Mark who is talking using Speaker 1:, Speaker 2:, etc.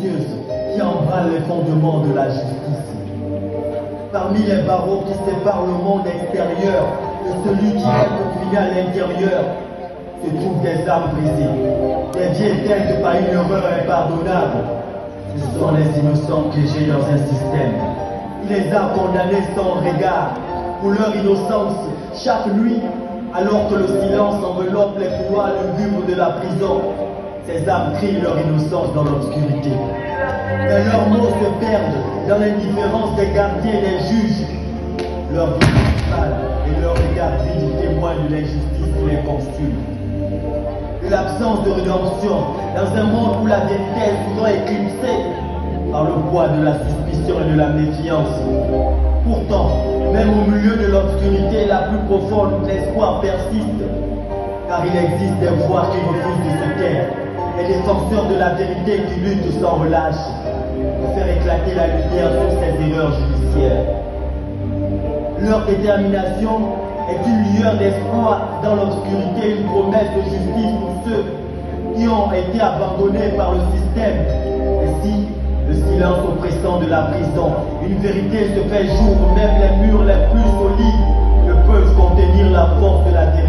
Speaker 1: silencieuse qui embrase les fondements de la justice. Parmi les barreaux qui séparent le monde extérieur de celui qui est confiné à l'intérieur, se trouvent des âmes brisées, des vies éteintes par une erreur impardonnable. Ce sont les innocents piégés dans un système qui les a condamnés sans regard pour leur innocence chaque nuit, alors que le silence enveloppe les couloirs lugubres de la prison. Ces âmes crient leur innocence dans l'obscurité. Mais leurs mots se perdent dans l'indifférence des gardiens et des juges. Leur vie principale et leur regard vide témoignent de l'injustice qui les consume. De l'absence de rédemption dans un monde où la vérité est souvent éclipsée par le poids de la suspicion et de la méfiance. Pourtant, même au milieu de l'obscurité la plus profonde, l'espoir persiste, car il existe des voix qui refusent de se taire, des défenseurs de la vérité qui luttent sans relâche pour faire éclater la lumière sur ces erreurs judiciaires. Leur détermination est une lueur d'espoir dans l'obscurité, une promesse de justice pour ceux qui ont été abandonnés par le système. Ainsi, le silence oppressant de la prison, une vérité se fait jour, même les murs les plus solides ne peuvent contenir la force de la vérité.